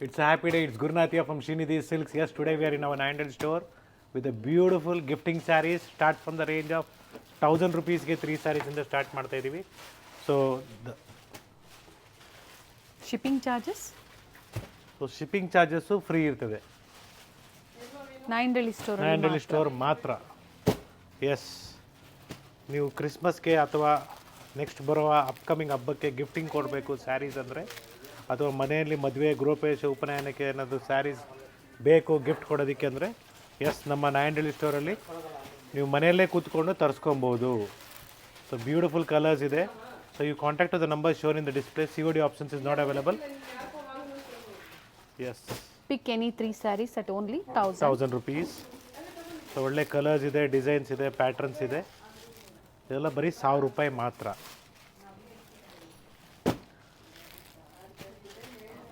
It's a happy day. It's Gurnathia from Srinidhi Silks. Yes, today we are in our 900 store with a beautiful gifting sarees. Start from the range of 1000 rupees ಗೆ 3 sarees ಇಂದ start ಮಾಡ್ತಾ ಇದೀವಿ. So shipping charges shipping charges free ಇರ್ತದೆ. Nayandahalli store ಮಾತ್ರ. S, ನೀವು ಕ್ರಿಸ್ಮಸ್ಗೆ ಅಥವಾ next ಬರುವ upcoming ಹಬ್ಬಕ್ಕೆ ಗಿಫ್ಟಿಂಗ್ ಕೊಡಬೇಕು ಸ್ಯಾರೀಸ್ ಅಂದರೆ, ಅಥವಾ ಮನೆಯಲ್ಲಿ ಮದುವೆ ಗೃಹಪ್ರವೇಶ ಉಪನಯನಕ್ಕೆ ಏನಾದರೂ ಸ್ಯಾರೀಸ್ ಬೇಕು ಗಿಫ್ಟ್ ಕೊಡೋದಕ್ಕೆ ಅಂದರೆ, ಎಸ್, ನಮ್ಮ ನಾಯಿಂಡಳ್ಳಿ ಸ್ಟೋರಲ್ಲಿ ನೀವು ಮನೆಯಲ್ಲೇ ಕೂತ್ಕೊಂಡು ತರಿಸ್ಕೊಬೋದು. ಸೊ ಬ್ಯೂಟಿಫುಲ್ ಕಲರ್ಸ್ ಇದೆ. So you contact the number shown in the display. COD options is not available. Yes, pick any 3 sarees at only 1000 rupees. So ಒಳ್ಳೆ ಕಲರ್ಸ್ ಇದೆ, ಡಿಸೈನ್ಸ್ ಇದೆ, ಪ್ಯಾಟ್ರನ್ಸ್ ಇದೆ. ಇದೆಲ್ಲ ಬರೀ 1000 ರೂಪಾಯಿ ಮಾತ್ರ.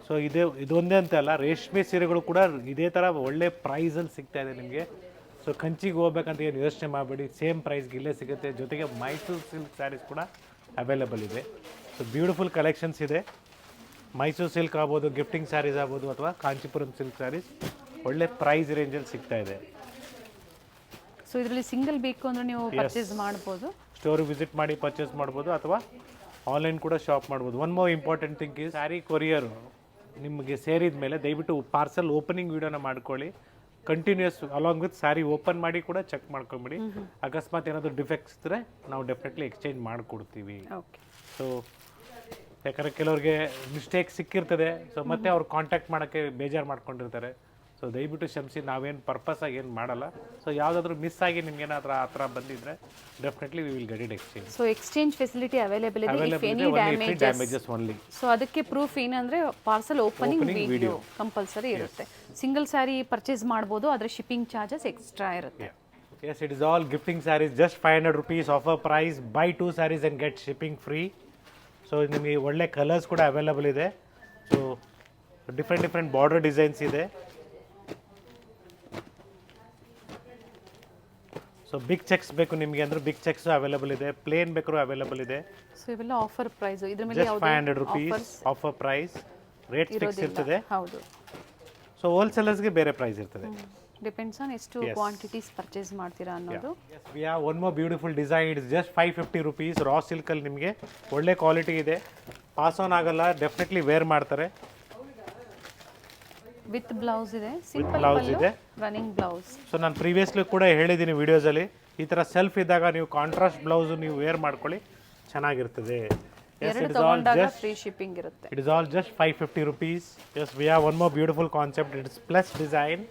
ಸೊ ಇದೊಂದೇ ಅಂತ ಅಲ್ಲ, ರೇಷ್ಮೆ ಸೀರೆಗಳು ಕೂಡ ಇದೇ ಥರ ಒಳ್ಳೆ ಪ್ರೈಸಲ್ಲಿ ಸಿಗ್ತಾ ಇದೆ ನಿಮಗೆ. ಸೊ ಕಂಚಿಗೆ ಹೋಗ್ಬೇಕಂತ ಏನು ಯೋಚನೆ ಮಾಡಬೇಡಿ, ಸೇಮ್ ಪ್ರೈಸ್ಗೆ ಇಲ್ಲೇ ಸಿಗುತ್ತೆ. ಜೊತೆಗೆ ಮೈಸೂರು ಸಿಲ್ಕ್ ಸ್ಯಾರೀಸ್ ಕೂಡ ಅವೈಲೇಬಲ್ ಇದೆ. ಸೊ ಬ್ಯೂಟಿಫುಲ್ ಕಲೆಕ್ಷನ್ಸ್ ಇದೆ. ಮೈಸೂರು ಸಿಲ್ಕ್ ಆಗ್ಬೋದು, ಗಿಫ್ಟಿಂಗ್ ಸ್ಯಾರೀಸ್ ಆಗ್ಬೋದು, ಅಥವಾ ಕಾಂಚೀಪುರಂ ಸಿಲ್ಕ್ ಸ್ಯಾರೀಸ್ ಒಳ್ಳೆ ಪ್ರೈಸ್ ರೇಂಜಲ್ಲಿ ಸಿಗ್ತಾ ಇದೆ. ಸೊ ಇದರಲ್ಲಿ ಸಿಂಗಲ್ ಬೇಕು ಅಂದರೆ ನೀವು ಪರ್ಚೇಸ್ ಮಾಡ್ಬೋದು. ಸ್ಟೋರಿಗೆ ವಿಸಿಟ್ ಮಾಡಿ ಪರ್ಚೇಸ್ ಮಾಡ್ಬೋದು, ಅಥವಾ ಆನ್ಲೈನ್ ಕೂಡ ಶಾಪ್ ಮಾಡ್ಬೋದು. One more important thing is, saree courier ನಿಮಗೆ ಸೇರಿದ ಮೇಲೆ ದಯವಿಟ್ಟು ಪಾರ್ಸಲ್ ಓಪನಿಂಗ್ ವೀಡಿಯೋನ ಮಾಡ್ಕೊಳ್ಳಿ. Continuous along with saree open ಮಾಡಿ ಕೂಡ ಚೆಕ್ ಮಾಡ್ಕೊಂಬಿಡಿ. ಅಕಸ್ಮಾತ್ ಏನಾದರೂ ಡಿಫೆಕ್ಟ್ಸ್ ಇದ್ದರೆ ನಾವು ಡೆಫಿನೆಟ್ಲಿ ಎಕ್ಸ್ಚೇಂಜ್ ಮಾಡಿಕೊಡ್ತೀವಿ. ಸೊ ಯಾಕಂದರೆ ಕೆಲವ್ರಿಗೆ ಮಿಸ್ಟೇಕ್ ಸಿಕ್ಕಿರ್ತದೆ. ಸೊ ಮತ್ತೆ ಅವ್ರು ಕಾಂಟ್ಯಾಕ್ಟ್ ಮಾಡೋಕ್ಕೆ ಬೇಜಾರು ಮಾಡ್ಕೊಂಡಿರ್ತಾರೆ. ಸೊ ದಯವಿಟ್ಟು ಕ್ಷಮಿಸಿ, ನಾವೇನು ಪರ್ಪಸಾಗಿ ಏನು ಮಾಡಲ್ಲ. ಸೊ ಯಾವುದಾದ್ರೂ ಮಿಸ್ ಆಗಿ ನಿಮ್ಗೇನಾದ್ರೂ ಆ ಥರ ಬಂದಿದ್ರೆ definitely we will get it exchange. So exchange facility available ಇದೆ if any damages only. So ಅದಕ್ಕೆ ಪ್ರೂಫ್ ಏನಂದ್ರೆ ಪಾರ್ಸಲ್ ಓಪನಿಂಗ್ ವಿಡಿಯೋ ಕಂಪಲ್ಸರಿ ಇರುತ್ತೆ. ಸಿಂಗಲ್ ಸ್ಯಾರಿ ಪರ್ಚೇಸ್ ಮಾಡ್ಬೋದು, ಆದರೆ ಶಿಪ್ಪಿಂಗ್ ಚಾರ್ಜಸ್ ಎಕ್ಸ್ಟ್ರಾ ಇರುತ್ತೆ. Yes, it is all gifting sarees, just 500 rupees offer price. Buy 2 sarees and get shipping free. So ನಿಮಗೆ ಒಳ್ಳೆ colours ಕೂಡ available ಇದೆ. ಸೊ ಡಿಫ್ರೆಂಟ್ ಬಾರ್ಡರ್ ಡಿಸೈನ್ಸ್ ಇದೆ. So big checks ಬೇಕು ನಿಮಗೆ ಅಂದ್ರೆ ಬಿಗ್ ಚೆಕ್ಸ್ ಅವೈಲೇಬಲ್ ಇದೆ. ಪ್ಲೇನ್ ಬೇಕಾದ್ರೂ ಅವೈಲೇಬಲ್ ಇದೆ. ಸೊ ಇವೆಲ್ಲ ಆಫರ್ ಪ್ರೈಸ್. ಇದ್ರ ಮೇಲೆ just 500 rupees offer price. Rate fix ಇರ್ತದೆ. ಹೌದು. ಸೊ ಹೋಲ್ಸೇಲರ್ಸ್ಗೆ ಬೇರೆ ಪ್ರೈಸ್ ಇರ್ತದೆ. ಡಿಪೆಂಡ್ಸ್ ಆನ್ ಎಷ್ಟು ಕ್ವಾಂಟಿಟೀಸ್ ಪರ್ಚೇಸ್ ಮಾಡ್ತೀರಾ ಅನ್ನೋದು. We have one more beautiful design. It's just 550 rupees. Raw ಸಿಲ್ಕಲ್ಲಿ ನಿಮಗೆ ಒಳ್ಳೆ ಕ್ವಾಲಿಟಿ ಇದೆ. ಪಾಸ್ ಆನ್ ಆಗಲ್ಲ, ಡೆಫಿನೆಟ್ಲಿ ವೇರ್ ಮಾಡ್ತಾರೆ. ವಿತ್ ಬ್ಲೌಸ್ ಇದೆ, ಸಿಂಪಲ್ ಬ್ಲೌಸ್ ಇದೆ, ರನ್ನಿಂಗ್ ಬ್ಲೌಸ್. ಸೊ ನಾನು ಪ್ರೀವಿಯಸ್ಲಿ ಕೂಡ ಹೇಳಿದ್ದೀನಿ ವಿಡಿಯೋಸಲ್ಲಿ, ಈ ಥರ ಸೆಲ್ಫ್ ಇದ್ದಾಗ ನೀವು ಕಾಂಟ್ರಾಸ್ಟ್ ಬ್ಲೌಸ್ ನೀವು ವೇರ್ ಮಾಡ್ಕೊಳ್ಳಿ, ಚೆನ್ನಾಗಿರ್ತದೆ. ಎರಡು ತಗೊಂಡಾಗ ಫ್ರೀ ಶಿಪ್ಪಿಂಗ್ ಇರುತ್ತೆ. It is all just 550 rupees. Yes, we have one more beautiful concept. It is plus design.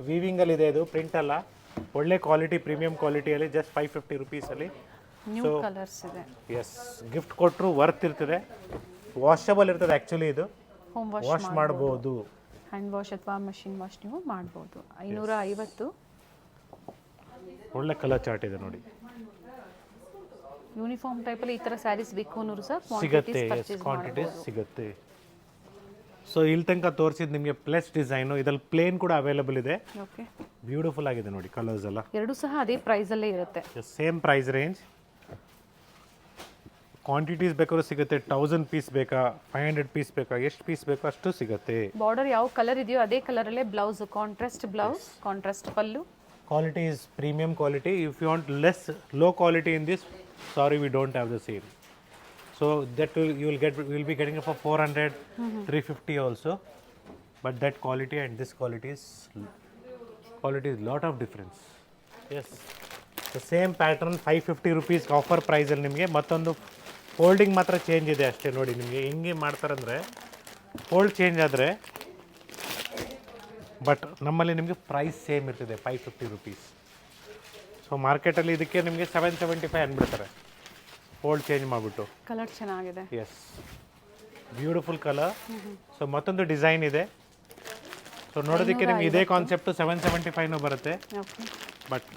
Weaving ಅಲ್ಲಿ ಇದೆ, ಇದು ಪ್ರಿಂಟ್ ಅಲ್ಲ. ಒಳ್ಳೆ ಕ್ವಾಲಿಟಿ, ಪ್ರೀಮಿಯಂ ಕ್ವಾಲಿಟಿಯಲ್ಲಿ ಜಸ್ಟ್ 550 rupees ಅಲ್ಲಿ. ನ್ಯೂ ಕಲರ್ಸ್ ಇದೆ. ಎಸ್, ಗಿಫ್ಟ್ ಕೊಟ್ಟರು ವರ್ತ್ ಇರ್ತದೆ. ವಾಷಬಲ್ ಇರ್ತದೆ ಆ್ಯಕ್ಚುಲಿ. ಇದು ಹೋಮ್ ವಾಶ್ ಮಾಡ್ಬೋದು. ಹ್ಯಾಂಡ್ ವಾಶ್ ಅಥವಾ ಮಷಿನ್ ವಾಶ್ ನೀವು ಮಾಡ್ಬೋದು. 550. ಒಳ್ಳೆ ಕಲರ್ ಚಾರ್ಟ್ ಇದೆ ನೋಡಿ. ಯೂನಿಫಾರ್ಮ್ ಟೈಪಲ್ಲಿ ಈ ಥರ ಸ್ಯಾರೀಸ್ ಬೇಕು ಅನ್ನೋರು ಸಹ ಸಿಗುತ್ತೆ. ಕ್ವಾಂಟಿಟೀಸ್ ಸಿಗುತ್ತೆ. ಸೊ ಇಲ್ಲಿ ತನಕ ತೋರಿಸಿದ್ದು ನಿಮಗೆ ಪ್ಲಸ್ ಡಿಸೈನು. ಇದ್ರಲ್ಲಿ ಪ್ಲೇನ್ ಕೂಡ ಅವೈಲೇಬಲ್ ಇದೆ. ಓಕೆ, ಬ್ಯೂಟಿಫುಲ್ ಆಗಿದೆ ನೋಡಿ ಕಲರ್ಸ್ ಎಲ್ಲ. ಎರಡು ಸಹ ಅದೇ ಪ್ರೈಸಲ್ಲೇ ಇರುತ್ತೆ. Same price range. ಕ್ವಾಂಟಿಟೀಸ್ ಬೇಕಾದ್ರೂ ಸಿಗುತ್ತೆ. 1000 ಪೀಸ್ ಬೇಕಾ, 500 ಪೀಸ್ ಬೇಕಾ, ಎಷ್ಟು ಪೀಸ್ ಬೇಕೋ ಅಷ್ಟು ಸಿಗುತ್ತೆ. ಬಾರ್ಡರ್ ಯಾವ ಕಲರ್ ಇದೆಯೋ ಅದೇ ಕಲರಲ್ಲೇ blouse, contrast blouse, contrast pallu. Quality is premium quality. If you want less low quality in this, sorry, we don't have the same. So that you will be getting it for 400, 350 also. But that quality and this quality is lot of difference. Yes, the same pattern 550 rupees offer price ಅಲ್ಲಿ ನಿಮಗೆ. ಮತ್ತೊಂದು folding ಮಾತ್ರ change ಇದೆ ಅಷ್ಟೇ ನೋಡಿ. ನಿಮಗೆ ಹೆಂಗೆ ಮಾಡ್ತಾರಂದರೆ ಫೋಲ್ಡ್ ಚೇಂಜ್ ಆದರೆ, ಬಟ್ ನಮ್ಮಲ್ಲಿ ನಿಮಗೆ ಪ್ರೈಸ್ ಸೇಮ್ ಇರ್ತದೆ 550 rupees. ಸೊ ಮಾರ್ಕೆಟಲ್ಲಿ ಇದಕ್ಕೆ ನಿಮಗೆ 775 ಅಂದ್ಬಿಡ್ತಾರೆ ಫೋಲ್ಡ್ ಚೇಂಜ್ ಮಾಡಿಬಿಟ್ಟು. ಕಲರ್ ಚೆನ್ನಾಗಿದೆ. Yes, beautiful colour. ಸೊ ಮತ್ತೊಂದು ಡಿಸೈನ್ ಇದೆ. ಸೊ ನೋಡೋದಕ್ಕೆ ನಿಮ್ಗೆ ಇದೇ ಕಾನ್ಸೆಪ್ಟು 775 ಬರುತ್ತೆ. ಬಟ್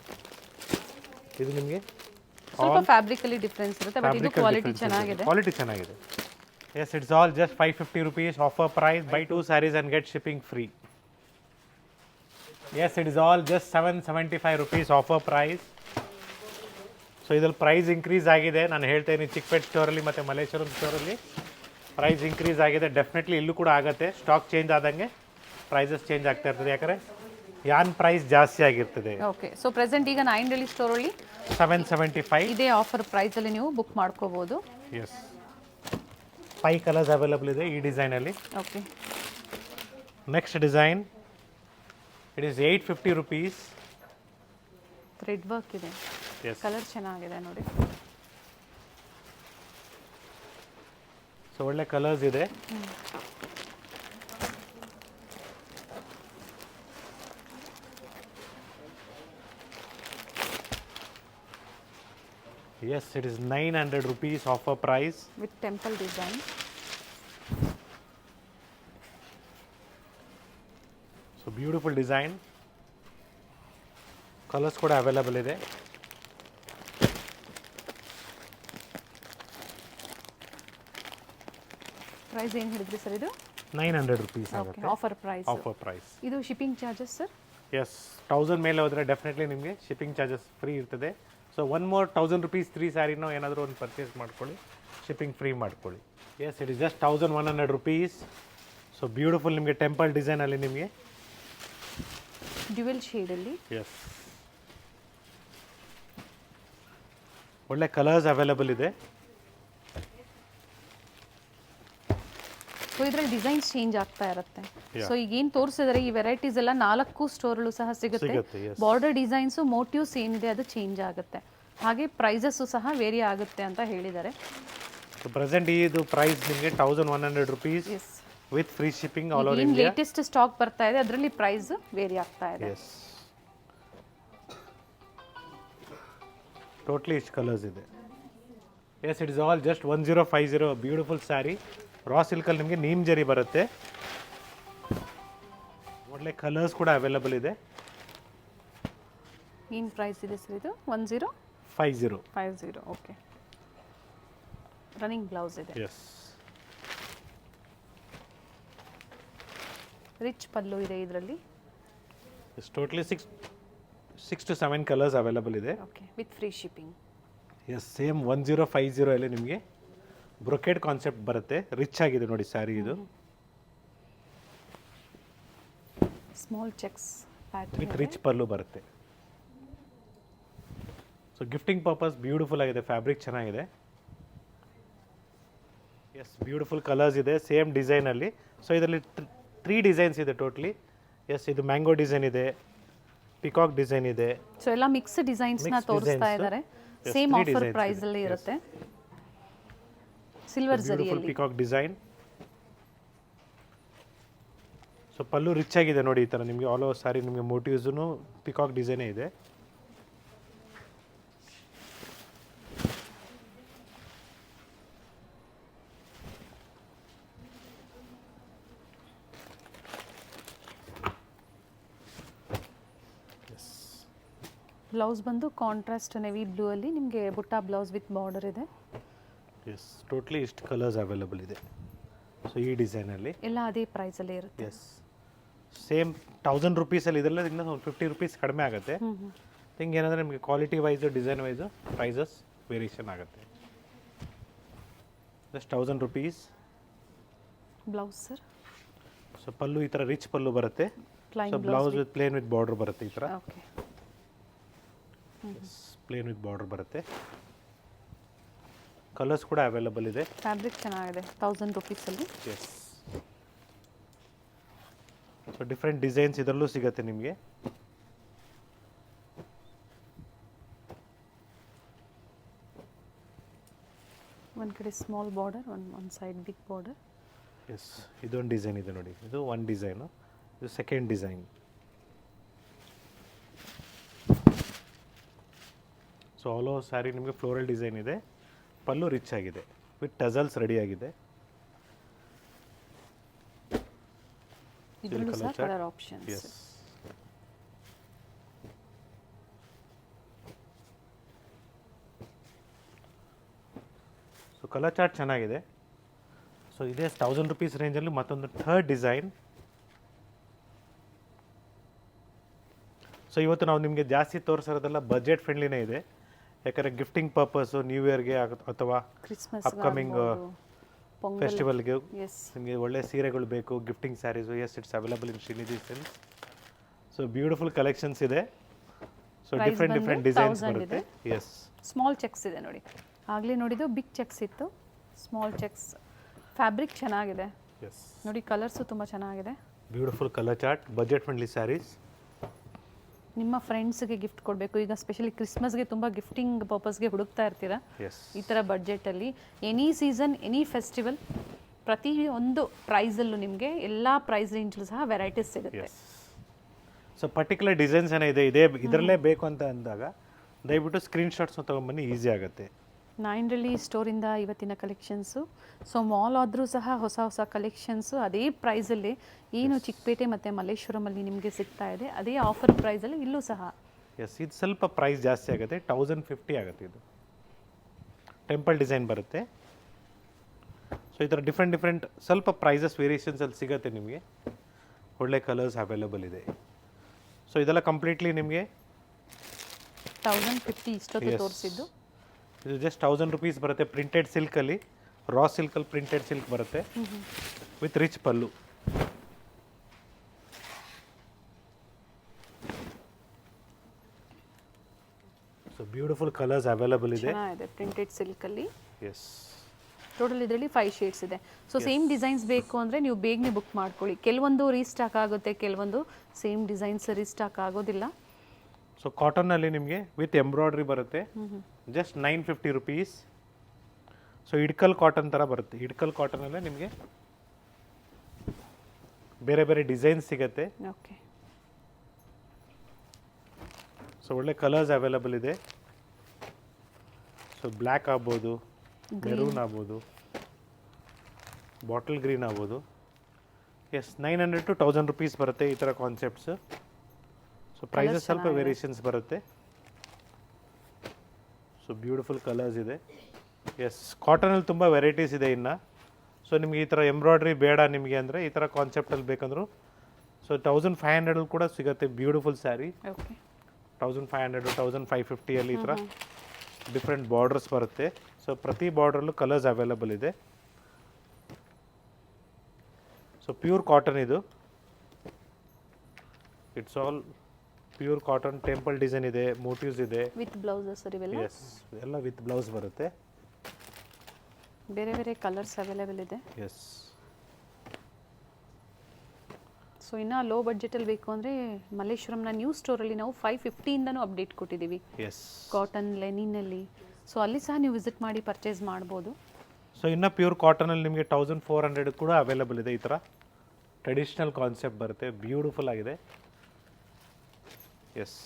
ಇದು ನಿಮಗೆ ಸ್ವಲ್ಪ ಫ್ಯಾಬ್ರಿಕಲ್ಲಿ ಡಿಫ್ರೆನ್ಸ್ ಇರುತ್ತೆ, ಬಟ್ ಇದು ಕ್ವಾಲಿಟಿ ಚೆನ್ನಾಗಿದೆ. ಕ್ವಾಲಿಟಿ ಚೆನ್ನಾಗಿದೆ. Yes, it's all just 550 rupees offer price. Buy 2 sarees and get shipping free. Yes, it is all just 775 rupees offer price. So ಇದ್ರಲ್ಲಿ ಪ್ರೈಸ್ ಇನ್ಕ್ರೀಸ್ ಆಗಿದೆ. ನಾನು ಹೇಳ್ತೇನೆ, ಚಿಕ್ಕಪೇಟೆ ಸ್ಟೋರಲ್ಲಿ ಮತ್ತು ಮಲ್ಲೇಶ್ವರಂ ಸ್ಟೋರಲ್ಲಿ ಪ್ರೈಸ್ ಇನ್ಕ್ರೀಸ್ ಆಗಿದೆ. ಡೆಫಿನೆಟ್ಲಿ ಇಲ್ಲೂ ಕೂಡ ಆಗುತ್ತೆ. ಸ್ಟಾಕ್ ಚೇಂಜ್ ಆದಂಗೆ ಪ್ರೈಸಸ್ ಚೇಂಜ್ ಆಗ್ತಾ ಇರ್ತದೆ, ಯಾಕಂದರೆ ಯಾನ್ ಪ್ರೈಸ್ ಜಾಸ್ತಿ ಆಗಿರ್ತದೆ. ಓಕೆ, ಸೊ ಪ್ರೆಸೆಂಟ್ ಈಗ ನಾಯಿಂಡಳ್ಳಿ ಸ್ಟೋರಲ್ಲಿ 775. ಇದೇ ಆಫರ್ ಪ್ರೈಸಲ್ಲಿ ನೀವು ಬುಕ್ ಮಾಡ್ಕೋಬೋದು. ಎಸ್, 5 ಕಲರ್ಸ್ ಅವೈಲಬಲ್ ಇದೆ ಈ ಡಿಸೈನಲ್ಲಿ. Okay, next design, it is 850 rupees. Thread work ಇದೆ, ಎಸ್, ಕಲರ್ ಚೆನ್ನಾಗಿದೆ ನೋಡಿ. ಸೊ ಒಳ್ಳೆ ಕಲರ್ಸ್ ಇದೆ. Yes, it is 900 rupees offer price. With temple design. So beautiful design. Colors ಕೂಡ ಅವೈಲಬಲ್ ಇದೆ. ಪ್ರೈಸ್ ಏನು ಹೇಳಿದ್ರಿ ಸರ್ ಇದು? 900 rupees ಓಕೆ, ಆಗುತ್ತೆ. Offer price. Offer price. ಇದು ಶಿಪ್ಪಿಂಗ್ ಚಾರ್ಜಸ್ ಸರ್? ಎಸ್, 1000 ಮೇಲೆ ಹೋದರೆ ಡೆಫಿನೆಟ್ಲಿ ನಿಮಗೆ ಶಿಪ್ಪಿಂಗ್ ಚಾರ್ಜಸ್ ಫ್ರೀ ಇರ್ತದೆ. ಸೊ 1 more 1000 rupees 3 ಸ್ಯಾರಿನೋ ಏನಾದರೂ ಒಂದು ಪರ್ಚೇಸ್ ಮಾಡ್ಕೊಳ್ಳಿ, ಶಿಪ್ಪಿಂಗ್ ಫ್ರೀ ಮಾಡ್ಕೊಳ್ಳಿ. Yes, it is just 1100 rupees. So beautiful ನಿಮಗೆ ಟೆಂಪಲ್ ಡಿಸೈನಲ್ಲಿ ನಿಮಗೆ. ಡ್ಯುವೆಲ್ ಶೇಡಲ್ಲಿ. ಎಸ್, ಒಳ್ಳೆ ಕಲರ್ಸ್ ಅವೈಲಬಲ್ ಇದೆ. ಸೊ ಇದರಲ್ಲಿ ಡಿಸೈನ್ಸ್ ಚೇಂಜ್ ಆಗ್ತಾ ಇರುತ್ತೆ. Yeah. ಸೊ ಈಗ ಏನು ತೋರಿಸಿದ್ರೆ ಈ ವೆರೈಟೀಸ್ ಎಲ್ಲ 4 ಸ್ಟೋರಲ್ಲೂ ಸಹ ಸಿಗುತ್ತೆ. ಸಿಗುತ್ತೆ, yes. ಬಾರ್ಡರ್ ಡಿಸೈನ್ಸು ಮೋಟಿವ್ಸ್ ಏನಿದೆ ಅದು ಚೇಂಜ್ ಆಗುತ್ತೆ, ಹಾಗೆ ಪ್ರೈಸಸ್ಸು ಸಹ ವೇರಿ ಆಗುತ್ತೆ ಅಂತ ಹೇಳಿದ್ದಾರೆ. ಸೊ ಪ್ರೆಸೆಂಟ್ ಇದು ಪ್ರೈಸ್ ನಿಮಗೆ 1100 rupees yes, with free shipping all over ಏನು ಇಂಡಿಯಾ. ಲೇಟೆಸ್ಟ್ ಸ್ಟಾಕ್ ಬರ್ತಾ ಇದೆ ಅದರಲ್ಲಿ ಪ್ರೈಸ್ ವೇರಿ ಆಗ್ತಾ ಇದೆ. ಎಸ್, ಟೋಟ್ಲಿ ಇಷ್ಟು ಕಲರ್ಸ್ ಇದೆ. Yes, it is all just 1050. Beautiful saree, raw ಸಿಲ್ಕಲ್ಲಿ ನಿಮಗೆ ನೀಮ್ ಜರಿ ಬರುತ್ತೆ. ಒಳ್ಳೆ ಕಲರ್ಸ್ ಕೂಡ ಅವೈಲಬಲ್ ಇದೆ. ಏನು ಪ್ರೈಸ್ ಇದೆ ಸರ್ ಇದು? 1050. ಓಕೆ, ರನ್ನಿಂಗ್ ಬ್ಲೌಸ್ ಇದೆ. ಎಸ್, ರಿಚ್ ಪಲ್ಲು ಇದೆ ಇದರಲ್ಲಿ. Is totally 6 to 7 colours available ಇದೆ. Okay, with free shipping. Yes, same 1050 ಅಲ್ಲಿ ನಿಮಗೆ ಬ್ರೊಕೆಡ್ ಕಾನ್ಸೆಪ್ಟ್ ಬರುತ್ತೆ. ರಿಚ್ ಆಗಿದೆ ನೋಡಿ ಸ್ಯಾರಿ ಇದು, small checks pattern with rich pallu ಬರುತ್ತೆ. ಸೊ ಗಿಫ್ಟಿಂಗ್ ಪರ್ಪಸ್ ಬ್ಯೂಟಿಫುಲ್ ಆಗಿದೆ, ಫ್ಯಾಬ್ರಿಕ್ ಚೆನ್ನಾಗಿದೆ. ಎಸ್, ಬ್ಯೂಟಿಫುಲ್ ಕಲರ್ಸ್ ಇದೆ ಸೇಮ್ ಡಿಸೈನಲ್ಲಿ. ಸೊ ಇದರಲ್ಲಿ 3 ಡಿಸೈನ್ಸ್ ಇದೆ ಟೋಟ್ಲಿ. ಎಸ್, ಇದು ಮ್ಯಾಂಗೋ ಡಿಸೈನ್ ಇದೆ, ಪಿಕಾಕ್ ಡಿಸೈನ್ ಇದೆ. ಸೊ ಎಲ್ಲ ಮಿಕ್ಸ್ ಡಿಸೈನ್ಸ್ ನ Mixed ತೋರಿಸ್ತಾ designs. ಇದ್ದಾರೆ. Yes, same 3 offer designs price ಇದೆ. ಅಲ್ಲಿ Yes. ಇರುತ್ತೆ. ಸಿಲ್ವರ್ ಬ್ಯೂಟಿಫುಲ್ ಜರಿಯಲ್ಲಿ. Peacock design. So pallu rich ಆಗಿದೆ ನೋಡಿ, ಈ ಥರ ನಿಮಗೆ ಆಲ್ ಓವರ್ ಸ್ಯಾರಿ ನಿಮಗೆ ಮೋಟಿವ್ಸೂ ಪಿಕಾಕ್ ಡಿಸೈನೇ ಇದೆ. ಬ್ಲೌಸ್ ಬಂದು ಕಾಂಟ್ರಾಸ್ಟ್ ನೆವಿ ಬ್ಲೂ ಅಲ್ಲಿ ನಿಮಗೆ ಬುಟ್ಟ ಬ್ಲೌಸ್ ವಿತ್ ಬಾರ್ಡರ್ ಇದೆ. ಎಸ್, ಟೋಟ್ಲಿ ಇಷ್ಟು ಕಲರ್ಸ್ ಅವೈಲಬಲ್ ಇದೆ. ಸೊ ಈ ಡಿಸೈನಲ್ಲಿ ಎಲ್ಲ ಅದೇ ಪ್ರೈಸ್ ಅಲ್ಲಿ ಇರುತ್ತೆ. ಎಸ್, ಸೇಮ್ 1000 rupeesಲ್ಲಿ ಇದೆಲ್ಲ ಇನ್ನೂ ಒಂದು 50 rupees ಕಡಿಮೆ ಆಗುತ್ತೆ. ಹಿಂಗೆ ಏನಂದರೆ ನಿಮಗೆ quality wise design wise prices variation ಆಗುತ್ತೆ. Just 1000 rupees. Blouse sir so pallu ಈ ಥರ ರಿಚ್ ಪಲ್ಲು ಬರುತ್ತೆ. Plain so blouse with plain with border ಬರುತ್ತೆ. ಈ ಥರ ಓಕೆ, ಪ್ಲೇನ್ ವಿತ್ ಬಾರ್ಡರ್ ಬರುತ್ತೆ. ಕಲರ್ಸ್ ಕೂಡ ಅವೈಲಬಲ್ ಇದೆ. ಫ್ಯಾಬ್ರಿಕ್ ಚೆನ್ನಾಗಿದೆ 1000 rupees ಅಲ್ಲಿ. ಎಸ್, ಸೊ ಡಿಫ್ರೆಂಟ್ ಡಿಸೈನ್ಸ್ ಇದರಲ್ಲೂ ಸಿಗುತ್ತೆ ನಿಮಗೆ. ಒಂದು ಕಡೆ ಸ್ಮಾಲ್ ಬಾರ್ಡರ್, ಒಂದು ಸೈಡ್ ಬಿಗ್ ಬಾರ್ಡರ್. ಎಸ್, ಇದೊಂದು ಡಿಸೈನ್ ಇದೆ ನೋಡಿ, ಇದು ಒಂದು ಡಿಸೈನು, ಇದು second design. So all over sari ನಿಮಗೆ ಫ್ಲೋರಲ್ ಡಿಸೈನ್ ಇದೆ. ಪಲ್ಲು ರಿಚ್ ಆಗಿದೆ ವಿತ್ ಟಜಲ್ಸ್ ರೆಡಿ ಆಗಿದೆ. ಇದರಲ್ಲೂ ಸಹ colour options. Yes, so colour chart ಚೆನ್ನಾಗಿದೆ. ಸೊ ಇದೇ 1000 rupees ರೇಂಜಲ್ಲಿ ಮತ್ತೊಂದು ಥರ್ಡ್ ಡಿಸೈನ್. ಸೊ ಇವತ್ತು ನಾವು ನಿಮಗೆ ಜಾಸ್ತಿ ತೋರಿಸಿರೋದೆಲ್ಲ ಬಜೆಟ್ ಫ್ರೆಂಡ್ಲಿನೇ ಇದೆ, ಯಾಕಂದರೆ ಗಿಫ್ಟಿಂಗ್ ಪರ್ಪಸ್ಸು ನ್ಯೂ ಇಯರ್ಗೆ ಅಥವಾ ಕ್ರಿಸ್ಮಸ್ ಅಪ್ಕಮಿಂಗ್ ಪೊಂಗಲ್ ಫೆಸ್ಟಿವಲ್ಗೆ ಎಸ್ ನಿಮಗೆ ಒಳ್ಳೆ ಸೀರೆಗಳು ಬೇಕು, gifting saris. Yes, it's available in Srinidhi silks. So beautiful collections ಇದೆ. ಸೊ ಡಿಫ್ರೆಂಟ್ ಡಿಸೈನ್ಸ್ ಬರುತ್ತೆ. ಎಸ್, ಸ್ಮಾಲ್ ಚೆಕ್ಸ್ ಇದೆ ನೋಡಿ. ಆಗಲೇ ನೋಡಿದ್ದು ಬಿಗ್ ಚೆಕ್ಸ್ ಇತ್ತು, ಸ್ಮಾಲ್ ಚೆಕ್ಸ್. ಫ್ಯಾಬ್ರಿಕ್ ಚೆನ್ನಾಗಿದೆ ಎಸ್, ನೋಡಿ, ಕಲರ್ಸು ತುಂಬ ಚೆನ್ನಾಗಿದೆ. Beautiful colour chart, budget friendly saris. ನಿಮ್ಮ ಫ್ರೆಂಡ್ಸ್ಗೆ ಗಿಫ್ಟ್ ಕೊಡಬೇಕು, ಈಗ ಸ್ಪೆಷಲಿ ಕ್ರಿಸ್ಮಸ್ಗೆ ತುಂಬ ಗಿಫ್ಟಿಂಗ್ ಪರ್ಪಸ್ಗೆ ಹುಡುಕ್ತಾ ಇರ್ತೀರಾ, ಎಸ್, ಈ ಥರ ಬಡ್ಜೆಟಲ್ಲಿ ಎನಿ ಸೀಸನ್ ಎನಿ ಫೆಸ್ಟಿವಲ್ ಪ್ರತಿಯೊಂದು ಪ್ರೈಸಲ್ಲೂ ನಿಮಗೆ ಎಲ್ಲ ಪ್ರೈಸ್ ರೇಂಜಲ್ಲೂ ಸಹ ವೆರೈಟೀಸ್ ಸಿಗುತ್ತೆ. ಎಸ್. ಸೊ ಪರ್ಟಿಕ್ಯುಲರ್ ಡಿಸೈನ್ಸ್ ಏನಿದೆ ಇದರಲ್ಲೇ ಬೇಕು ಅಂತ ಅಂದಾಗ ದಯವಿಟ್ಟು ಸ್ಕ್ರೀನ್ಶಾಟ್ಸ್ನ ತೊಗೊಂಬನ್ನಿ, ಈಸಿ ಆಗುತ್ತೆ. ನಾಯಿಂಡ್ರಲ್ಲಿ ಸ್ಟೋರಿಂದ ಇವತ್ತಿನ ಕಲೆಕ್ಷನ್ಸು. ಸೊ ಮಾಲ್ ಆದರೂ ಸಹ ಹೊಸ ಹೊಸ ಕಲೆಕ್ಷನ್ಸು ಅದೇ ಪ್ರೈಸಲ್ಲಿ ಏನು ಚಿಕ್ಕಪೇಟೆ ಮತ್ತು ಮಲ್ಲೇಶ್ವರಮಲ್ಲಿ ನಿಮಗೆ ಸಿಗ್ತಾ ಇದೆ, ಅದೇ ಆಫರ್ ಪ್ರೈಸಲ್ಲಿ ಇಲ್ಲೂ ಸಹ. ಎಸ್, ಇದು ಸ್ವಲ್ಪ ಪ್ರೈಸ್ ಜಾಸ್ತಿ ಆಗುತ್ತೆ, 1050 ಆಗುತ್ತೆ. ಇದು ಟೆಂಪಲ್ ಡಿಸೈನ್ ಬರುತ್ತೆ. ಸೊ ಈ ಥರ ಡಿಫ್ರೆಂಟ್ ಸ್ವಲ್ಪ ಪ್ರೈಸಸ್ ವೇರಿಯೇಷನ್ಸಲ್ಲಿ ಸಿಗುತ್ತೆ ನಿಮಗೆ. ಒಳ್ಳೆ ಕಲರ್ಸ್ ಅವೈಲೇಬಲ್ ಇದೆ. ಸೊ ಇದೆಲ್ಲ ಕಂಪ್ಲೀಟ್ಲಿ ನಿಮಗೆ 1050 ಇಷ್ಟೊತ್ತು ತೋರಿಸಿದ್ದು. ಇದು ಜಸ್ಟ್ 1000 ರುಪೀಸ್ ಬರುತ್ತೆ. ಪ್ರಿಂಟೆಡ್ ಸಿಲ್ಕಲ್ಲಿ, ರಾ ಸಿಲ್ಕಲ್ಲಿ ಪ್ರಿಂಟೆಡ್ ಸಿಲ್ಕ್ ಬರುತ್ತೆ with rich pallu. So beautiful colours available ಇದೆ. ಚೆನ್ನಾಗಿದೆ ಪ್ರಿಂಟೆಡ್ ಸಿಲ್ಕಲ್ಲಿ. ಎಸ್, ಟೋಟಲ್ ಇದರಲ್ಲಿ 5 ಶೇಡ್ಸ್ ಇದೆ. ಸೊ ಸೇಮ್ ಡಿಸೈನ್ಸ್ ಬೇಕು ಅಂದರೆ ನೀವು ಬೇಗನೆ ಬುಕ್ ಮಾಡ್ಕೊಳ್ಳಿ. ಕೆಲವೊಂದು ರೀಸ್ಟಾಕ್ ಆಗುತ್ತೆ, ಕೆಲವೊಂದು ಸೇಮ್ ಡಿಸೈನ್ಸ್ ರೀಸ್ಟಾಕ್ ಆಗೋದಿಲ್ಲ. ಸೊ ಕಾಟನಲ್ಲಿ ನಿಮಗೆ ವಿತ್ ಎಂಬ್ರಾಯ್ಡ್ರಿ ಬರುತ್ತೆ, just 950 rupees. So Idukki cotton ಥರ ಬರುತ್ತೆ. ಇಡ್ಕಲ್ ಕಾಟನಲ್ಲೇ ನಿಮಗೆ ಬೇರೆ ಬೇರೆ ಡಿಸೈನ್ಸ್ ಸಿಗುತ್ತೆ. ಓಕೆ, ಸೊ ಒಳ್ಳೆ ಕಲರ್ಸ್ ಅವೈಲೇಬಲ್ ಇದೆ. ಸೊ ಬ್ಲ್ಯಾಕ್ ಆಗ್ಬೋದು, ಮೆರೂನ್ ಆಗ್ಬೋದು, ಬಾಟಲ್ ಗ್ರೀನ್ ಆಗ್ಬೋದು. ಎಸ್, 900 to 1000 ರುಪೀಸ್ ಬರುತ್ತೆ ಈ ಥರ ಕಾನ್ಸೆಪ್ಟ್ಸ್. ಸೊ ಪ್ರೈಸಸ್ ಸ್ವಲ್ಪ ವೇರಿಯೇಷನ್ಸ್ ಬರುತ್ತೆ. ಸೊ ಬ್ಯೂಟಿಫುಲ್ ಕಲರ್ಸ್ ಇದೆ. ಎಸ್, ಕಾಟನಲ್ಲಿ ತುಂಬ ವೆರೈಟೀಸ್ ಇದೆ ಇನ್ನು. ಸೊ ನಿಮಗೆ ಈ ಥರ ಎಂಬ್ರಾಯ್ಡ್ರಿ ಬೇಡ ನಿಮಗೆ ಅಂದರೆ ಈ ಥರ ಕಾನ್ಸೆಪ್ಟಲ್ಲಿ ಬೇಕಂದ್ರು ಸೊ 1500 ಕೂಡ ಸಿಗುತ್ತೆ. ಬ್ಯೂಟಿಫುಲ್ ಸ್ಯಾರಿ. ಓಕೆ, 1500 1550 ಈ ಥರ ಡಿಫ್ರೆಂಟ್ ಬಾರ್ಡರ್ಸ್ ಬರುತ್ತೆ. ಸೊ ಪ್ರತಿ ಬಾರ್ಡ್ರಲ್ಲೂ ಕಲರ್ಸ್ ಅವೈಲೇಬಲ್ ಇದೆ. ಸೊ ಪ್ಯೂರ್ ಕಾಟನ್ ಇದು. It's all pure cotton. Temple design ಇದೆ, ಮೋಟಿವ್ಸ್ ಇದೆ. ವಿತ್ ಬ್ಲೌಸಸ್ ಇವೆಲ್ಲ. ಎಸ್, ಎಲ್ಲ ವಿತ್ ಬ್ಲೌಸ್ ಬರುತ್ತೆ. ಬೇರೆ ಬೇರೆ ಕಲರ್ಸ್ ಅವೈಲೇಬಲ್ ಇದೆ. ಎಸ್. ಸೊ ಇನ್ನು ಲೋ ಬಡ್ಜೆಟಲ್ಲಿ ಬೇಕು ಅಂದರೆ ಮಲ್ಲೇಶ್ವರಂನ ನ್ಯೂ ಸ್ಟೋರಲ್ಲಿ ನಾವು 550ಇಂದನೂ ಅಪ್ಡೇಟ್ ಕೊಟ್ಟಿದ್ದೀವಿ. ಎಸ್, ಕಾಟನ್ ಲೆನಿನಲ್ಲಿ. ಸೊ ಅಲ್ಲಿ ಸಹ ನೀವು ವಿಸಿಟ್ ಮಾಡಿ ಪರ್ಚೇಸ್ ಮಾಡ್ಬೋದು. ಸೊ ಇನ್ನು ಪ್ಯೂರ್ ಕಾಟನಲ್ಲಿ ನಿಮಗೆ 1400 ಕೂಡ ಅವೈಲೇಬಲ್ ಇದೆ. ಈ ಥರ ಟ್ರೆಡಿಷ್ನಲ್ ಕಾನ್ಸೆಪ್ಟ್ ಬರುತ್ತೆ, ಬ್ಯೂಟಿಫುಲ್ ಆಗಿದೆ. ಎಸ್,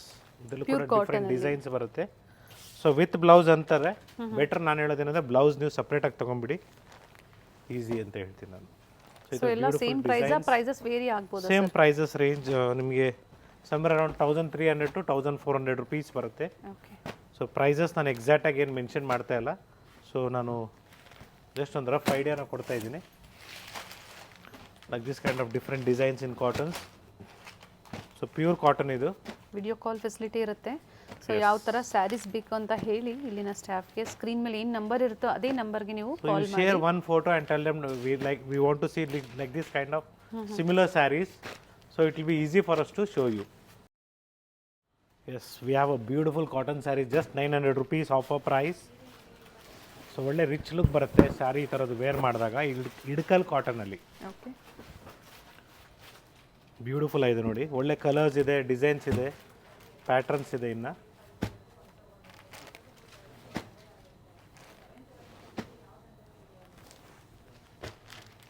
ಇದರಲ್ಲೂ ಕೂಡ ಡಿಫ್ರೆಂಟ್ ಡಿಸೈನ್ಸ್ ಬರುತ್ತೆ. ಸೊ ವಿತ್ ಬ್ಲೌಸ್ ಅಂತಾರೆ. ಬೆಟರ್ ನಾನು ಹೇಳೋದೇನಂದ್ರೆ ಬ್ಲೌಸ್ ನೀವು ಸಪ್ರೇಟಾಗಿ ತೊಗೊಂಬಿಡಿ, ಈಸಿ ಅಂತ ಹೇಳ್ತೀನಿ ನಾನು. ಸೊ ಎಲ್ಲ ಸೇಮ್ ಪ್ರೈಸಸ್ ವೇರಿ ಆಗ್ಬೋದು. ಸೇಮ್ ಪ್ರೈಸಸ್ ರೇಂಜ್ ನಿಮಗೆ ಸಮ್ವೇರ್ ಅರೌಂಡ್ 1300 to 1400 ರುಪೀಸ್ ಬರುತ್ತೆ. ಓಕೆ, ಸೊ ಪ್ರೈಸಸ್ ನಾನು ಎಕ್ಸಾಕ್ಟಾಗಿ ಏನು ಮೆನ್ಷನ್ ಮಾಡ್ತಾ ಇಲ್ಲ. ಸೊ ನಾನು ಜಸ್ಟ್ ಒಂದು ರಫ್ ಐಡಿಯಾನ ಕೊಡ್ತಾ ಇದ್ದೀನಿ. Like this kind of different designs in cottons. So pure cotton ಇದು. ವಿಡಿಯೋ ಕಾಲ್ ಫೆಸಿಲಿಟಿ ಇರುತ್ತೆ. ಸೊ ಯಾವ ಥರ ಸ್ಯಾರೀಸ್ ಬೇಕು ಅಂತ ಹೇಳಿ ಇಲ್ಲಿನ ಸ್ಟಾಫ್ಗೆ ಸ್ಕ್ರೀನ್ ಮೇಲೆ ಏನು ನಂಬರ್ ಇರುತ್ತೋ ಅದೇ ನಂಬರ್ಗೆ ನೀವು ಕಾಲ್ ಮಾಡಿ. Share one photo and tell them we want to see like this kind of similar sarees. So it will be easy for us to show you. Yes, we have a beautiful cotton saree, just 900 rupees offer price. So ಒಳ್ಳೆ rich look ಬರುತ್ತೆ ಸ್ಯಾರಿ ಈ ಥರದ್ದು wear ಮಾಡಿದಾಗ. Idukki ಕಾಟನಲ್ಲಿ okay, beautiful ಆಗಿದೆ ನೋಡಿ. ಒಳ್ಳೆ colours ಇದೆ, designs ಇದೆ, ಪ್ಯಾಟರ್ನ್ಸ್ ಇದೆ. ಇನ್ನು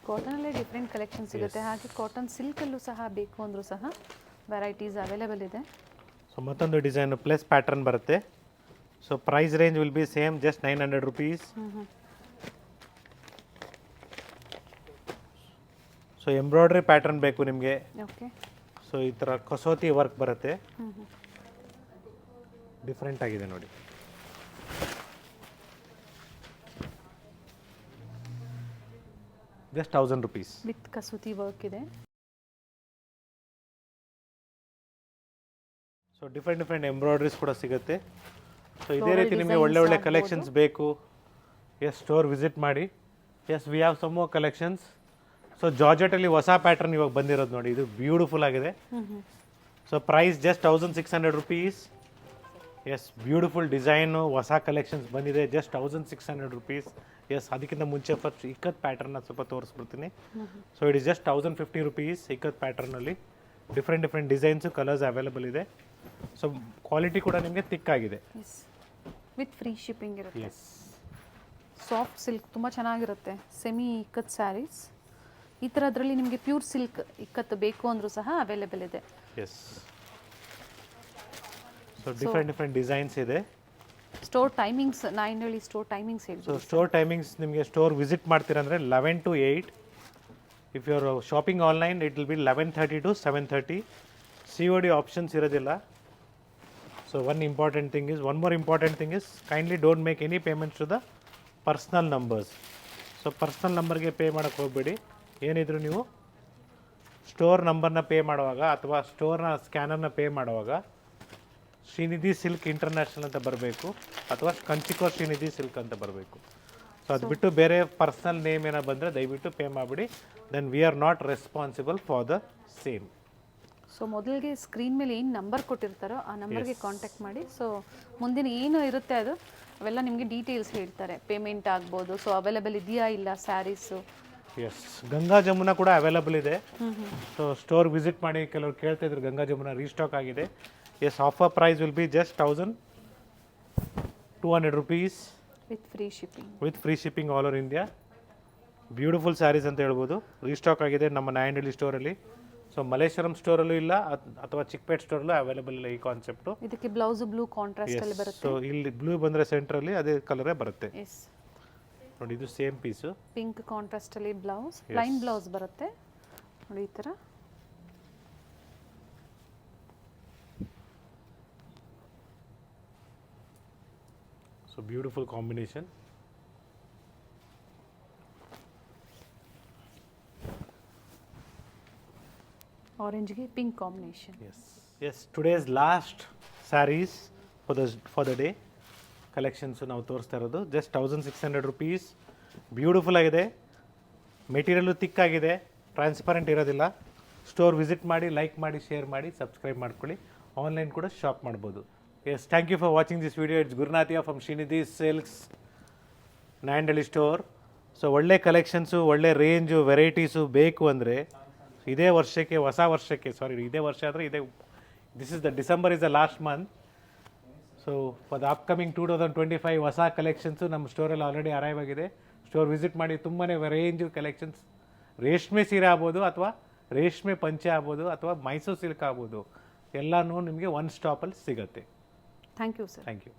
ಕಾಟನಲ್ಲೇ ಡಿಫ್ರೆಂಟ್ ಕಲೆಕ್ಷನ್ ಸಿಗುತ್ತೆ. ಹಾಗೆ ಕಾಟನ್ ಸಿಲ್ಕಲ್ಲೂ ಸಹ ಬೇಕು ಅಂದರೂ ಸಹ ವೆರೈಟೀಸ್ ಅವೈಲೇಬಲ್ ಇದೆ. ಸೊ ಮತ್ತೊಂದು ಡಿಸೈನ್ ಪ್ಲಸ್ ಪ್ಯಾಟರ್ನ್ ಬರುತ್ತೆ. So price range will be same, just 900 rupees. So embroidery pattern ಬೇಕು ನಿಮಗೆ. ಓಕೆ, ಸೊ ಈ ಥರ ಕಸೋತಿ ವರ್ಕ್ ಬರುತ್ತೆ, ಡಿಫ್ರೆಂಟ್ ಆಗಿದೆ ನೋಡಿ. ಜಸ್ಟ್ 1000 ರುಪೀಸ್ ವಿತ್ ಕಸೂತಿ ವರ್ಕ್ ಇದೆ. ಸೊ ಡಿಫ್ರೆಂಟ್ ಎಂಬ್ರಾಯ್ಡ್ರೀಸ್ ಕೂಡ ಸಿಗುತ್ತೆ. ಸೊ ಇದೇ ರೀತಿ ನಿಮಗೆ ಒಳ್ಳೆ ಕಲೆಕ್ಷನ್ಸ್ ಬೇಕು, ಎಸ್ ಸ್ಟೋರ್ ವಿಸಿಟ್ ಮಾಡಿ. Yes we have some more collections. So ಜಾರ್ಜೆಟಲ್ಲಿ ಹೊಸ ಪ್ಯಾಟರ್ನ್ ಇವಾಗ ಬಂದಿರೋದು ನೋಡಿ, ಇದು ಬ್ಯೂಟಿಫುಲ್ ಆಗಿದೆ. So price just 1600 rupees. Yes beautiful design, ಹೊಸ ಕಲೆಕ್ಷನ್ಸ್ ಬಂದಿದೆ, ಜಸ್ಟ್ 1600 ರುಪೀಸ್. ಎಸ್ ಅದಕ್ಕಿಂತ ಮುಂಚೆ ಫಸ್ಟ್ ಇಕ್ಕತ್ ಪ್ಯಾಟರ್ನ ಸ್ವಲ್ಪ ತೋರಿಸ್ಬಿಡ್ತೀನಿ. So it is just 1050 rupees. Ikat ಪ್ಯಾಟರ್ನಲ್ಲಿ ಡಿಫ್ರೆಂಟ್ ಡಿಸೈನ್ಸು, ಕಲರ್ಸ್ ಅವೈಲೇಬಲ್ ಇದೆ. ಸೊ ಕ್ವಾಲಿಟಿ ಕೂಡ ನಿಮಗೆ ಥಿಕ್ ಆಗಿದೆ. ವಿತ್ ಫ್ರೀ ಶಿಪ್ಪಿಂಗ್ ಇರುತ್ತೆ. ಎಸ್ ಸಾಫ್ಟ್ ಸಿಲ್ಕ್ ತುಂಬ ಚೆನ್ನಾಗಿರುತ್ತೆ. ಸೆಮಿ ಇಕ್ಕತ್ ಸ್ಯಾರೀಸ್ ಈ ಥರದ್ರಲ್ಲಿ ನಿಮಗೆ ಪ್ಯೂರ್ ಸಿಲ್ಕ್ ಇಕ್ಕತ್ತು ಬೇಕು ಅಂದರೂ ಸಹ ಅವೈಲೇಬಲ್ ಇದೆ. ಎಸ್ ಸೊ ಡಿಫ್ರೆಂಟ್ ಡಿಸೈನ್ಸ್ ಇದೆ. ಸ್ಟೋರ್ ಟೈಮಿಂಗ್ಸ್ ನಾನು ಹೇಳಿ, ಸ್ಟೋರ್ ಟೈಮಿಂಗ್ಸ್ ಹೇಳಿ. ಸೊ ಸ್ಟೋರ್ ಟೈಮಿಂಗ್ಸ್ ನಿಮಗೆ ಸ್ಟೋರ್ ವಿಸಿಟ್ ಮಾಡ್ತೀರಂದರೆ 11 to 8. If you are shopping online it will be 11:30 to 7:30. COD options ಇರೋದಿಲ್ಲ. So one more important thing is kindly don't make any payments to the personal numbers. So personal ನಂಬರ್ಗೆ pay ಮಾಡೋಕ್ಕೆ ಹೋಗಬೇಡಿ. ಏನಿದ್ರು ನೀವು store ನಂಬರ್ನ pay ಮಾಡುವಾಗ ಅಥವಾ ಸ್ಟೋರ್ನ ಸ್ಕ್ಯಾನರ್ನ pay ಮಾಡುವಾಗ ಶ್ರೀನಿಧಿ ಸಿಲ್ಕ್ ಇಂಟರ್ನ್ಯಾಷನಲ್ ಅಂತ ಬರಬೇಕು, ಅಥವಾ ಕಂಚಿಕೋರ್ ಶ್ರೀನಿಧಿ ಸಿಲ್ಕ್ ಅಂತ ಬರಬೇಕು. ಸೊ ಅದು ಬಿಟ್ಟು ಬೇರೆ ಪರ್ಸ್ನಲ್ ನೇಮ್ ಏನೋ ಬಂದರೆ ದಯವಿಟ್ಟು ಪೇ ಮಾಡಿಬಿಡಿ. Then we are not responsible for the same. So ಮೊದಲಿಗೆ ಸ್ಕ್ರೀನ್ ಮೇಲೆ ಏನು ನಂಬರ್ ಕೊಟ್ಟಿರ್ತಾರೋ ಆ ನಂಬರ್ಗೆ ಕಾಂಟ್ಯಾಕ್ಟ್ ಮಾಡಿ. ಸೊ ಮುಂದಿನ ಏನು ಇರುತ್ತೆ ಅದು ಅವೆಲ್ಲ ನಿಮಗೆ ಡೀಟೇಲ್ಸ್ ಹೇಳ್ತಾರೆ. ಪೇಮೆಂಟ್ ಆಗ್ಬೋದು, ಸೊ ಅವೈಲೇಬಲ್ ಇದೆಯಾ ಇಲ್ಲ ಸ್ಯಾರೀಸು. ಎಸ್ ಗಂಗಾ ಜಮುನಾ ಕೂಡ ಅವೈಲೇಬಲ್ ಇದೆ. ಸೊ ಸ್ಟೋರ್ ವಿಸಿಟ್ ಮಾಡಿ. ಕೆಲವರು ಕೇಳ್ತಾಯಿದ್ರು ಗಂಗಾ ಜಮುನಾ ರೀಸ್ಟಾಕ್ ಆಗಿದೆ. Yes offer price will be just 1200 rupees with free shipping all over India. Beautiful saris ಅಂತ ಹೇಳ್ಬೋದು. ರೀಸ್ಟಾಕ್ ಆಗಿದೆ ನಮ್ಮ ನಾಯಂಡಹಳ್ಳಿ ಸ್ಟೋರಲ್ಲಿ. ಸೊ ಮಲ್ಲೇಶ್ವರಂ ಸ್ಟೋರಲ್ಲೂ ಇಲ್ಲ, ಅಥವಾ ಚಿಕ್ಕಪೇಟ್ ಸ್ಟೋರಲ್ಲೂ ಅವೈಲೇಬಲ್ ಇಲ್ಲ ಈ ಕಾನ್ಸೆಪ್ಟು. ಇದಕ್ಕೆ ಬ್ಲೌಸ್ ಬ್ಲೂ ಕಾಂಟ್ರಾಸ್ಟ್ ಅಲ್ಲಿ ಬರುತ್ತೆ. ಸೊ ಇಲ್ಲಿ ಬ್ಲೂ ಬಂದರೆ ಸೆಂಟ್ರಲ್ಲಿ ಅದೇ ಕಲರೇ ಬರುತ್ತೆ. ಎಸ್ ನೋಡಿ ಇದು ಸೇಮ್ ಪೀಸು, ಪಿಂಕ್ ಕಾಂಟ್ರಾಸ್ಟ್ ಅಲ್ಲಿ ಬ್ಲೌಸ್, ಪ್ಲೈನ್ ಬ್ಲೌಸ್ ಬರುತ್ತೆ ನೋಡಿ ಈ ಥರ. So beautiful combination. ಆರೆಂಜ್ಗೆ pink combination. Yes today's last sarees for the day collections ನಾವು ತೋರಿಸ್ತಾ ಇರೋದು. Just 1600 rupees. ಬ್ಯೂಟಿಫುಲ್ ಆಗಿದೆ, ಮೆಟೀರಿಯಲ್ಲು ಥಿಕ್ ಆಗಿದೆ, ಟ್ರಾನ್ಸ್ಪರೆಂಟ್ ಇರೋದಿಲ್ಲ. ಸ್ಟೋರ್ ವಿಸಿಟ್ ಮಾಡಿ, ಲೈಕ್ ಮಾಡಿ, ಶೇರ್ ಮಾಡಿ, ಸಬ್ಸ್ಕ್ರೈಬ್ ಮಾಡ್ಕೊಳ್ಳಿ. ಆನ್ಲೈನ್ ಕೂಡ ಶಾಪ್ ಮಾಡ್ಬೋದು. Yes thank you for watching this video. It's ಗುರುನಾಥಿಯಾ from Shrinidhi silks, Nayandahalli store. So ಒಳ್ಳೆ ಕಲೆಕ್ಷನ್ಸು, ಒಳ್ಳೆ ರೇಂಜು, ವೆರೈಟೀಸು ಬೇಕು ಅಂದರೆ ಇದೇ ವರ್ಷಕ್ಕೆ, ಹೊಸ ವರ್ಷಕ್ಕೆ, ಇದೇ ವರ್ಷ ಆದರೆ December is the last month. So for the upcoming 2025 ಹೊಸ ಕಲೆಕ್ಷನ್ಸು ನಮ್ಮ ಸ್ಟೋರಲ್ಲಿ ಆಲ್ರೆಡಿ ಅರೈವ್ ಆಗಿದೆ. ಸ್ಟೋರ್ ವಿಸಿಟ್ ಮಾಡಿ. ತುಂಬಾ ರೇಂಜು ಕಲೆಕ್ಷನ್ಸ್, ರೇಷ್ಮೆ ಸೀರೆ ಆಗ್ಬೋದು, ಅಥವಾ ರೇಷ್ಮೆ ಪಂಚೆ ಆಗ್ಬೋದು, ಅಥವಾ ಮೈಸೂರು ಸಿಲ್ಕ್ ಆಗ್ಬೋದು, ಎಲ್ಲನೂ ನಿಮಗೆ ಒನ್ ಸ್ಟಾಪಲ್ಲಿ ಸಿಗುತ್ತೆ. Thank you sir. Thank you.